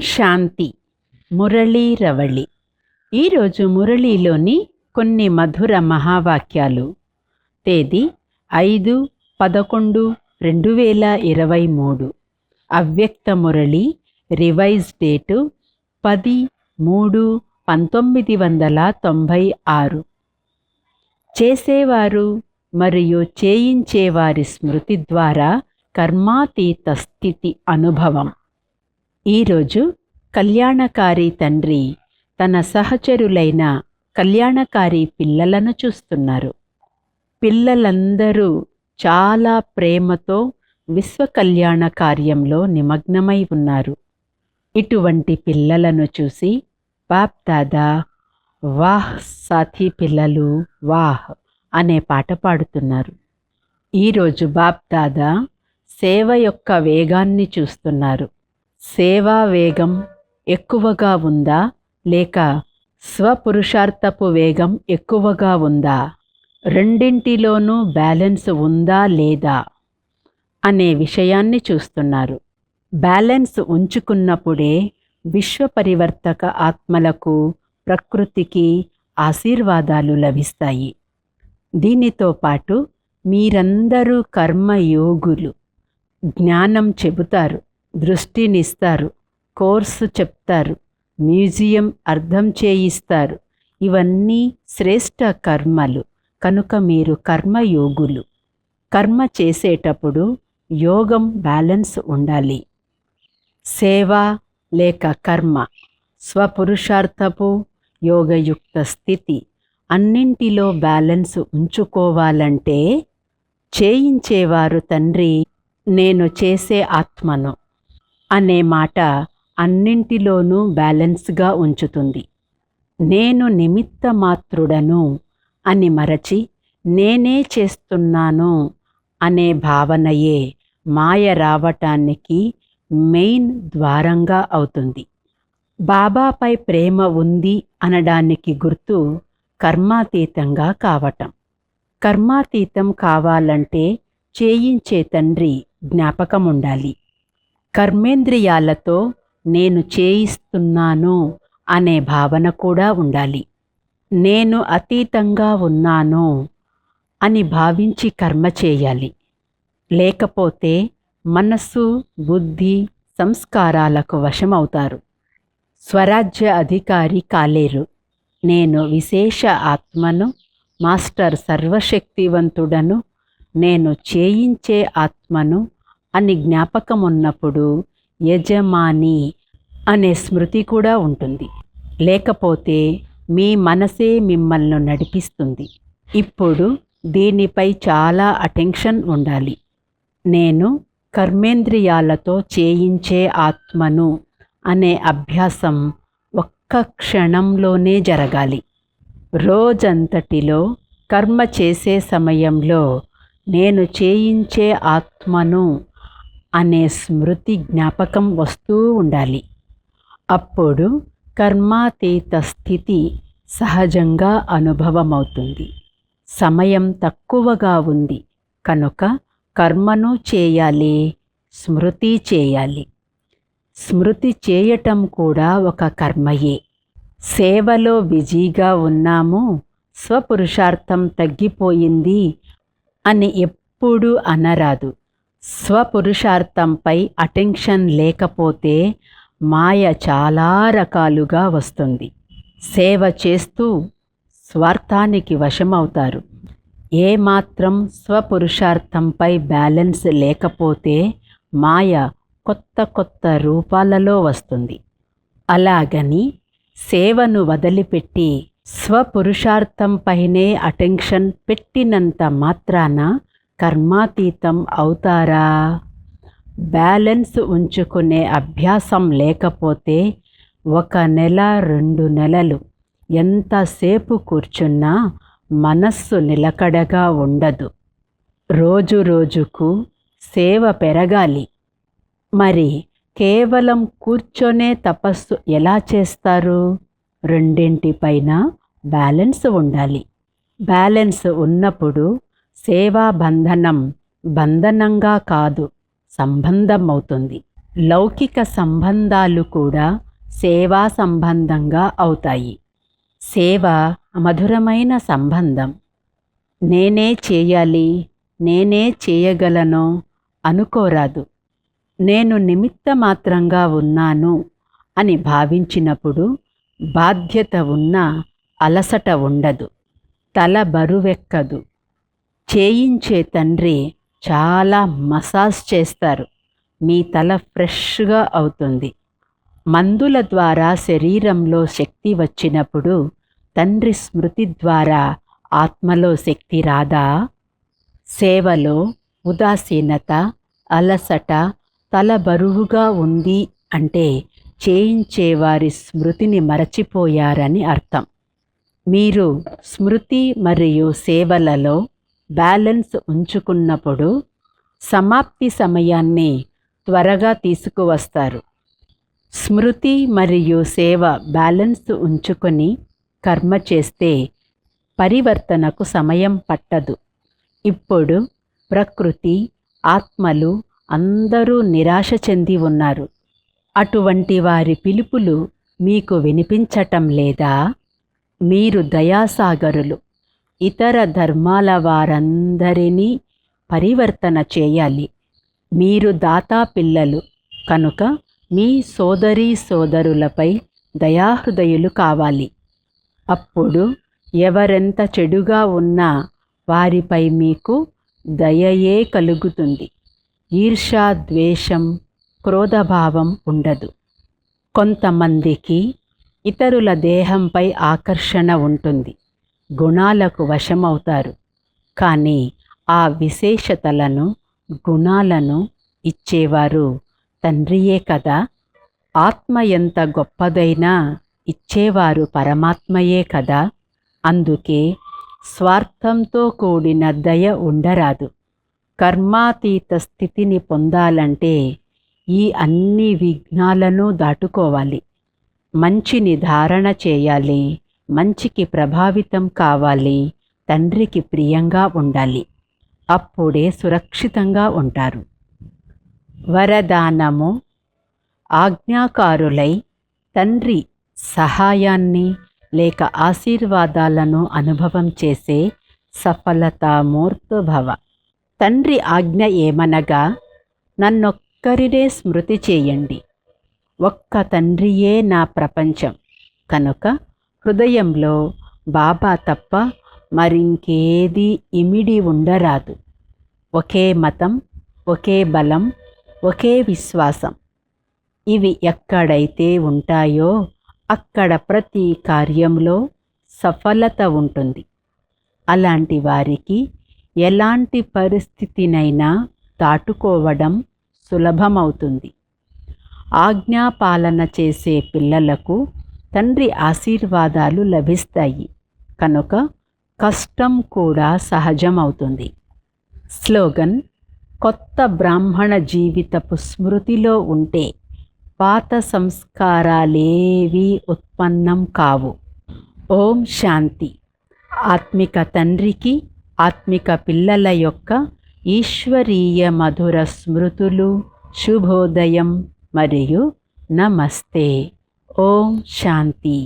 శాంతి. మురళీ రవళి. ఈరోజు మురళీలోని కొన్ని మధుర మహావాక్యాలు. తేదీ 5/11/2023. అవ్యక్త మురళి. Revise date 10/3/1996. చేసేవారు మరియు చేయించేవారి స్మృతి ద్వారా కర్మాతీత స్థితి అనుభవం. ఈరోజు కళ్యాణకారి తండ్రి తన సహచరులైన కళ్యాణకారి పిల్లలను చూస్తున్నారు. పిల్లలందరూ చాలా ప్రేమతో విశ్వ కళ్యాణ కార్యంలో నిమగ్నమై ఉన్నారు. ఇటువంటి పిల్లలను చూసి బాప్ దాదా వాహ్ సాథీ పిల్లలు వాహ్ అనే పాట పాడుతున్నారు. ఈరోజు బాప్ దాదా సేవ యొక్క వేగాన్ని చూస్తున్నారు. సేవా వేగం ఎక్కువగా ఉందా లేక స్వపురుషార్థపు వేగం ఎక్కువగా ఉందా, రెండింటిలోనూ బ్యాలెన్స్ ఉందా లేదా అనే విషయాన్ని చూస్తున్నారు. బ్యాలెన్స్ ఉంచుకున్నప్పుడే విశ్వ పరివర్తక ఆత్మలకు ప్రకృతికి ఆశీర్వాదాలు లభిస్తాయి. దీనితో పాటు మీరందరూ కర్మయోగులు. జ్ఞానం చెబుతారు, దృష్టినిస్తారు, కోర్సు చెప్తారు, మ్యూజియం అర్థం చేయిస్తారు. ఇవన్నీ శ్రేష్ట కర్మలు. కనుక మీరు కర్మయోగులు. కర్మ చేసేటప్పుడు యోగం బ్యాలెన్స్ ఉండాలి. సేవ లేక కర్మ, స్వపురుషార్థపు యోగయుక్త స్థితి అన్నింటిలో బ్యాలెన్స్ ఉంచుకోవాలంటే చేయించేవారు తండ్రి నేను చేసే ఆత్మను అనే మాట అన్నింటిలోనూ బ్యాలెన్స్గా ఉంచుతుంది. నేను నిమిత్త మాత్రుడను అని మరచి నేనే చేస్తున్నాను అనే భావనయే మాయ రావటానికి మెయిన్ ద్వారంగా అవుతుంది. బాబాపై ప్రేమ ఉంది అనడానికి గుర్తు కర్మాతీతంగా కావటం. కర్మాతీతం కావాలంటే చేయించే తండ్రి జ్ఞాపకం ఉండాలి. కర్మేంద్రియాలతో నేను చేయిస్తున్నాను అనే భావన కూడా ఉండాలి. నేను అతీతంగా ఉన్నాను అని భావించి కర్మ చేయాలి. లేకపోతే మనస్సు, బుద్ధి, సంస్కారాలకు వశమవుతారు. స్వరాజ్య అధికారి కాలేరు. నేను విశేష ఆత్మను, మాస్టర్ సర్వశక్తివంతుడను, నేను చేయించే ఆత్మను అని జ్ఞాపకం ఉన్నప్పుడు యజమాని అనే స్మృతి కూడా ఉంటుంది. లేకపోతే మీ మనసే మిమ్మల్ని నడిపిస్తుంది. ఇప్పుడు దీనిపై చాలా అటెన్షన్ ఉండాలి. నేను కర్మేంద్రియాలతో చేయించే ఆత్మను అనే అభ్యాసం ఒక్క క్షణంలోనే జరగాలి. రోజంతటిలో కర్మ చేసే సమయంలో నేను చేయించే ఆత్మను అనే స్మృతి జ్ఞాపకం వస్తూ ఉండాలి. అప్పుడు కర్మాతీత స్థితి సహజంగా అనుభవమవుతుంది. సమయం తక్కువగా ఉంది కనుక కర్మను చేయాలి, స్మృతి చేయాలి. స్మృతి చేయటం కూడా ఒక కర్మయే. సేవలో బిజీగా ఉన్నాము, స్వపురుషార్థం తగ్గిపోయింది అని ఎప్పుడూ అనరాదు. స్వపురుషార్థంపై అటెన్షన్ లేకపోతే మాయ చాలా రకాలుగా వస్తుంది. సేవ చేస్తూ స్వార్థానికి వశమవుతారు. ఏమాత్రం స్వపురుషార్థంపై బ్యాలెన్స్ లేకపోతే మాయ కొత్త కొత్త రూపాలలో వస్తుంది. అలాగని సేవను వదిలిపెట్టి స్వపురుషార్థంపైనే అటెన్షన్ పెట్టినంత మాత్రాన కర్మాతీతం అవుతారా? బ్యాలెన్స్ ఉంచుకునే అభ్యాసం లేకపోతే 1 నెల 2 నెలలు ఎంతసేపు కూర్చున్నా మనస్సు నిలకడగా ఉండదు. రోజు రోజుకు సేవ పెరగాలి. మరి కేవలం కూర్చొనే తపస్సు ఎలా చేస్తారు? రెండింటిపైన బ్యాలెన్స్ ఉండాలి. బ్యాలెన్స్ ఉన్నప్పుడు సేవా బంధనం బంధనంగా కాదు, సంబంధం అవుతుంది. లౌకిక సంబంధాలు కూడా సేవా సంబంధంగా అవుతాయి. సేవ మధురమైన సంబంధం. నేనే చేయాలి, నేనే చేయగలను అనుకోరాదు. నేను నిమిత్త మాత్రంగా ఉన్నాను అని భావించినప్పుడు బాధ్యత ఉన్న అలసట ఉండదు, తల బరువెక్కదు. చేయించే తండ్రి చాలా మసాజ్ చేస్తారు, మీ తల ఫ్రెష్గా అవుతుంది. మందుల ద్వారా శరీరంలో శక్తి వచ్చినప్పుడు తండ్రి స్మృతి ద్వారా ఆత్మలో శక్తి రాదా? సేవలో ఉదాసీనత, అలసట, తల బరువుగా ఉంది అంటే చేయించేవారి స్మృతిని మరచిపోయారని అర్థం. మీరు స్మృతి మరియు సేవలలో బ్యాలెన్స్ ఉంచుకున్నప్పుడు సమాప్తి సమయాన్ని త్వరగా తీసుకువస్తారు. స్మృతి మరియు సేవ బ్యాలెన్స్ ఉంచుకొని కర్మ చేస్తే పరివర్తనకు సమయం పట్టదు. ఇప్పుడు ప్రకృతి, ఆత్మలు అందరూ నిరాశ చెంది ఉన్నారు. అటువంటి వారి పిలుపులు మీకు వినిపించటం లేదా? మీరు దయాసాగరులు. ఇతర ధర్మాల వారందరినీ పరివర్తన చేయాలి. మీరు దాతా పిల్లలు కనుక మీ సోదరీ సోదరులపై దయాహృదయులు కావాలి. అప్పుడు ఎవరెంత చెడుగా ఉన్నా వారిపై మీకు దయయే కలుగుతుంది. ఈర్ష్య, ద్వేషం, క్రోధభావం ఉండదు. కొంతమందికి ఇతరుల దేహంపై ఆకర్షణ ఉంటుంది, గుణాలకు వశమవుతారు. కానీ ఆ విశేషతలను, గుణాలను ఇచ్చేవారు తండ్రియే కదా. ఆత్మ ఎంత గొప్పదైనా ఇచ్చేవారు పరమాత్మయే కదా. అందుకే స్వార్థంతో కూడిన దయ ఉండరాదు. కర్మాతీత స్థితిని పొందాలంటే ఈ అన్ని విఘ్నాలను దాటుకోవాలి. మంచిని ధారణ చేయాలి, మంచికి ప్రభావితం కావాలి, తండ్రికి ప్రియంగా ఉండాలి. అప్పుడే సురక్షితంగా ఉంటారు. వరదానము: ఆజ్ఞాకారులై తండ్రి సహాయాన్ని లేక ఆశీర్వాదాలను అనుభవం చేసే సఫలతామూర్తుభవ. తండ్రి ఆజ్ఞ ఏమనగా, నన్నొక్కరినే స్మృతి చేయండి. ఒక్క తండ్రియే నా ప్రపంచం కనుక హృదయంలో బాబా తప్ప మరింకేది ఇమిడి ఉండరాదు. ఒకే మతం, ఒకే బలం, ఒకే విశ్వాసం. ఇవి ఎక్కడైతే ఉంటాయో అక్కడ ప్రతి కార్యంలో సఫలత ఉంటుంది. అలాంటి వారికి ఎలాంటి పరిస్థితినైనా దాటుకోవడం సులభమవుతుంది. ఆజ్ఞాపాలన చేసే పిల్లలకు తండ్రి ఆశీర్వాదాలు లభిస్తాయి కనుక కష్టం కూడా సహజమవుతుంది. స్లోగన్: కొత్త బ్రాహ్మణ జీవితపు స్మృతిలో ఉంటే పాత సంస్కారాలేవీ ఉత్పన్నం కావు. ఓం శాంతి. ఆత్మిక తండ్రికి, ఆత్మిక పిల్లల యొక్క ఈశ్వరీయ మధుర స్మృతులు, శుభోదయం మరియు నమస్తే. ఓం శాంతి.